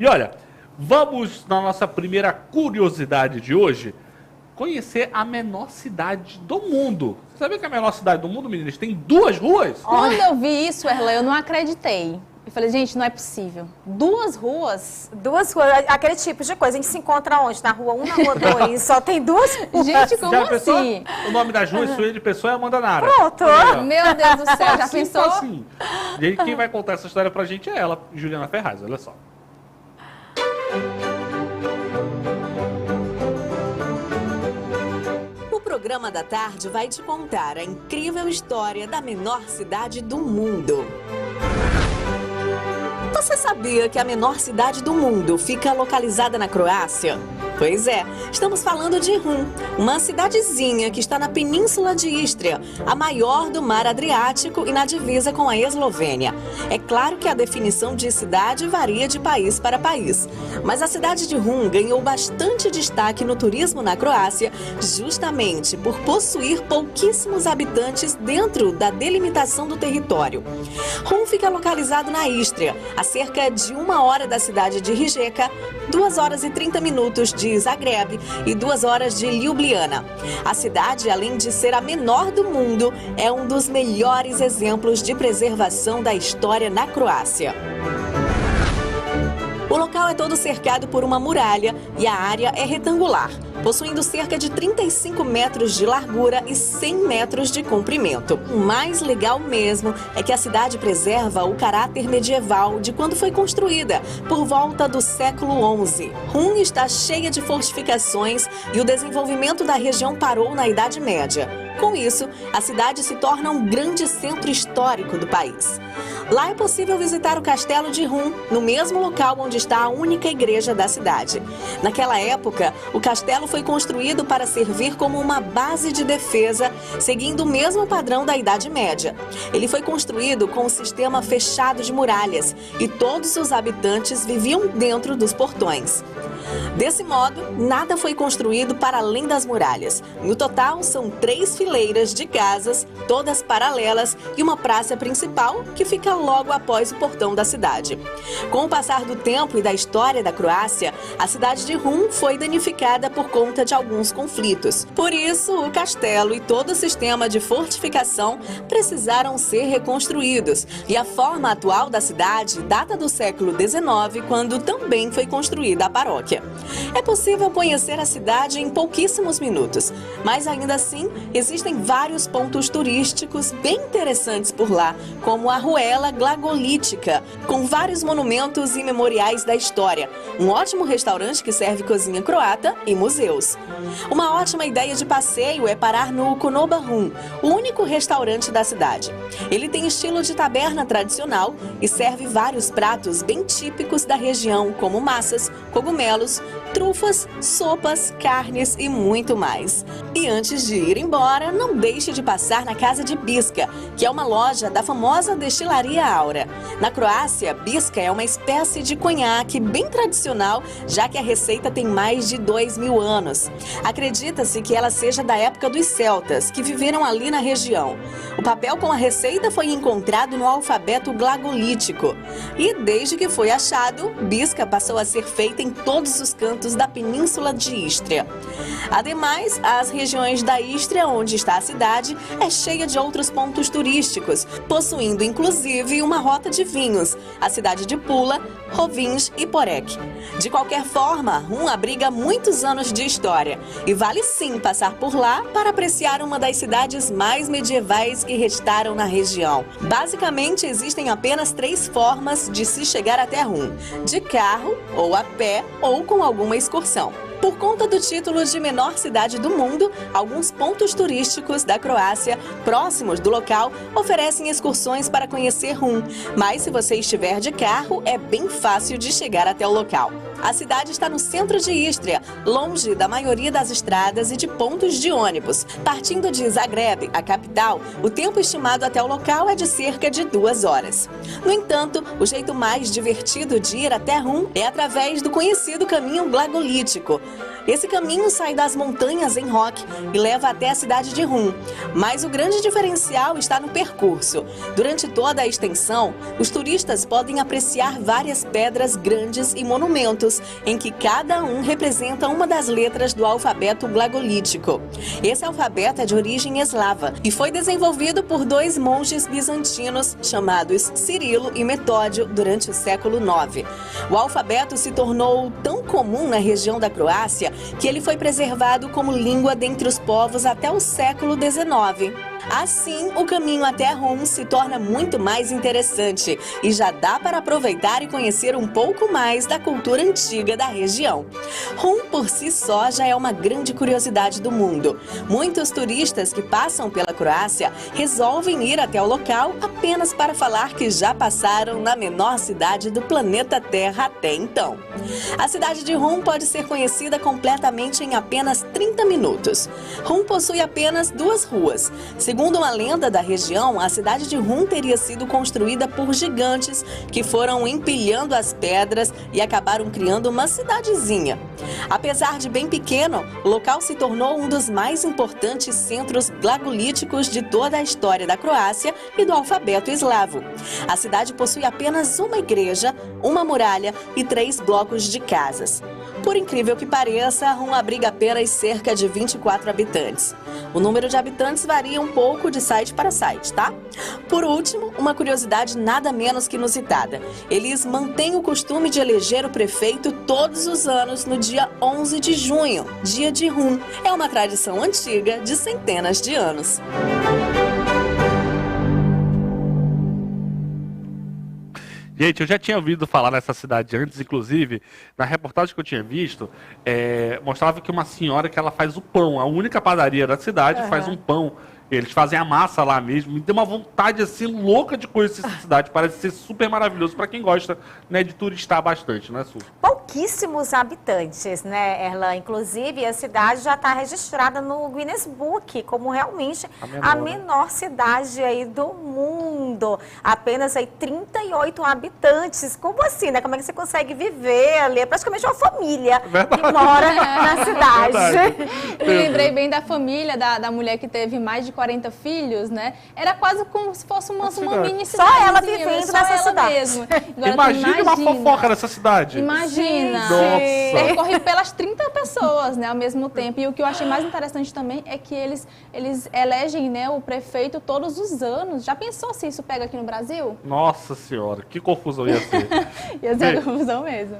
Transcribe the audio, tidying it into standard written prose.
E olha, vamos na nossa primeira curiosidade de hoje, conhecer a menor cidade do mundo. Você sabia que a menor cidade do mundo, meninas, tem 2 ruas? Quando eu vi isso, Erlan, eu não acreditei. Eu falei, gente, não é possível. 2 ruas? 2 ruas, aquele tipo de coisa. A gente se encontra onde? Na rua 1, na rua 2. Só tem 2 ruas. Gente, como Já pensou? assim? O nome das ruas, Sueli Pessoa e Amanda Nara. Pronto. Meu Deus do céu, já Assim, pensou? assim. E aí, quem vai contar essa história pra gente é ela, Juliana Ferraz, olha só. O programa da tarde vai te contar a incrível história da menor cidade do mundo. Você sabia que a menor cidade do mundo fica localizada na Croácia? Pois é, estamos falando de Rum, uma cidadezinha que está na Península de Istria, a maior do Mar Adriático e na divisa com a Eslovênia. É claro que a definição de cidade varia de país para país, mas a cidade de Rum ganhou bastante destaque no turismo na Croácia, justamente por possuir pouquíssimos habitantes dentro da delimitação do território. Rum fica localizado na Istria, a cerca de 1 hora da cidade de Rijeka, 2 horas e 30 minutos de Zagreb e 2 horas de Ljubljana. A cidade, além de ser a menor do mundo, é um dos melhores exemplos de preservação da história na Croácia. O local é todo cercado por uma muralha e a área é retangular, possuindo cerca de 35 metros de largura e 100 metros de comprimento. O mais legal mesmo é que a cidade preserva o caráter medieval de quando foi construída, por volta do século XI. Rum está cheia de fortificações e o desenvolvimento da região parou na Idade Média. Com isso, a cidade se torna um grande centro histórico do país. Lá é possível visitar o castelo de Rum, no mesmo local onde está a única igreja da cidade. Naquela época, o castelo foi construído para servir como uma base de defesa, seguindo o mesmo padrão da Idade Média. Ele foi construído com um sistema fechado de muralhas e todos os habitantes viviam dentro dos portões. Desse modo, nada foi construído para além das muralhas. No total, são 3 fileiras de casas, todas paralelas, e uma praça principal que fica logo após o portão da cidade. Com o passar do tempo e da história da Croácia, a cidade de Rum foi danificada por conta de alguns conflitos. Por isso, o castelo e todo o sistema de fortificação precisaram ser reconstruídos. E a forma atual da cidade data do século XIX, quando também foi construída a paróquia. É possível conhecer a cidade em pouquíssimos minutos, mas ainda assim existem vários pontos turísticos bem interessantes por lá, como a Ruela Glagolítica, com vários monumentos e memoriais da história, um ótimo restaurante que serve cozinha croata e museus. Uma ótima ideia de passeio é parar no Konoba Rum, o único restaurante da cidade. Ele tem estilo de taberna tradicional e serve vários pratos bem típicos da região, como massas, cogumelos, trufas, sopas, carnes e muito mais. E antes de ir embora, não deixe de passar na Casa de Biska, que é uma loja da famosa destilaria Aura. Na Croácia, Biska é uma espécie de conhaque bem tradicional, já que a receita tem mais de 2000 anos. Acredita-se que ela seja da época dos celtas, que viveram ali na região. O papel com a receita foi encontrado no alfabeto glagolítico. E desde que foi achado, Biska passou a ser feita em todos os cantos da Península de Istria. Ademais, as regiões da Istria, onde está a cidade, é cheia de outros pontos turísticos, possuindo inclusive uma rota de vinhos, a cidade de Pula, Rovinj e Porek. De qualquer forma, Rum abriga muitos anos de história e vale sim passar por lá para apreciar uma das cidades mais medievais que restaram na região. Basicamente, existem apenas 3 formas de se chegar até Rum: de carro, ou a pé, ou com alguma excursão. Por conta do título de menor cidade do mundo, alguns pontos turísticos da Croácia, próximos do local, oferecem excursões para conhecer Rum. Mas se você estiver de carro, é bem fácil de chegar até o local. A cidade está no centro de Istria, longe da maioria das estradas e de pontos de ônibus. Partindo de Zagreb, a capital, o tempo estimado até o local é de cerca de 2 horas. No entanto, o jeito mais divertido de ir até Rum é através do conhecido caminho glagolítico. Esse caminho sai das montanhas em Roque e leva até a cidade de Rum. Mas o grande diferencial está no percurso. Durante toda a extensão, os turistas podem apreciar várias pedras grandes e monumentos, em que cada um representa uma das letras do alfabeto glagolítico. Esse alfabeto é de origem eslava e foi desenvolvido por dois monges bizantinos chamados Cirilo e Metódio durante o século IX. O alfabeto se tornou tão comum na região da Croácia que ele foi preservado como língua dentre os povos até o século XIX. Assim, o caminho até Rum se torna muito mais interessante e já dá para aproveitar e conhecer um pouco mais da cultura antiga da região. Rum, por si só, já é uma grande curiosidade do mundo. Muitos turistas que passam pela Croácia resolvem ir até o local apenas para falar que já passaram na menor cidade do planeta Terra até então. A cidade de Rum pode ser conhecida completamente em apenas 30 minutos. Rum possui apenas 2 ruas. Segundo uma lenda da região, a cidade de Rum teria sido construída por gigantes que foram empilhando as pedras e acabaram criando uma cidadezinha. Apesar de bem pequeno, o local se tornou um dos mais importantes centros glagolíticos de toda a história da Croácia e do alfabeto eslavo. A cidade possui apenas uma igreja, uma muralha e 3 blocos de casas. Por incrível que pareça, Rum abriga apenas cerca de 24 habitantes. O número de habitantes varia um pouco de site para site, tá? Por último, uma curiosidade nada menos que inusitada. Eles mantêm o costume de eleger o prefeito todos os anos no dia 11 de junho, dia de Rum. É uma tradição antiga de centenas de anos. Gente, eu já tinha ouvido falar nessa cidade antes, inclusive, na reportagem que eu tinha visto, mostrava que uma senhora que ela faz o pão, a única padaria da cidade faz um pão. Eles fazem a massa lá mesmo. Me deu uma vontade assim louca de conhecer essa cidade. Parece ser super maravilhoso para quem gosta, né, de turistar bastante, né, Su? Pouquíssimos habitantes, né, Erlan? Inclusive, a cidade já está registrada no Guinness Book como realmente a menor cidade aí do mundo. Apenas aí 38 habitantes. Como assim, né? Como é que você consegue viver ali? É praticamente uma família que mora na cidade. Eu lembrei bem da família da mulher que teve mais de 40 filhos, né? Era quase como se fosse uma mini cidade. Só ela vivendo nessa cidade. Mesmo. Agora, imagina uma fofoca nessa cidade. Imagina. Nossa. Percorre pelas 30 pessoas, né, ao mesmo tempo. E o que eu achei mais interessante também é que eles elegem, né, o prefeito todos os anos. Já pensou se isso pega aqui no Brasil? Nossa senhora, que confusão ia ser. Ia ser uma confusão mesmo.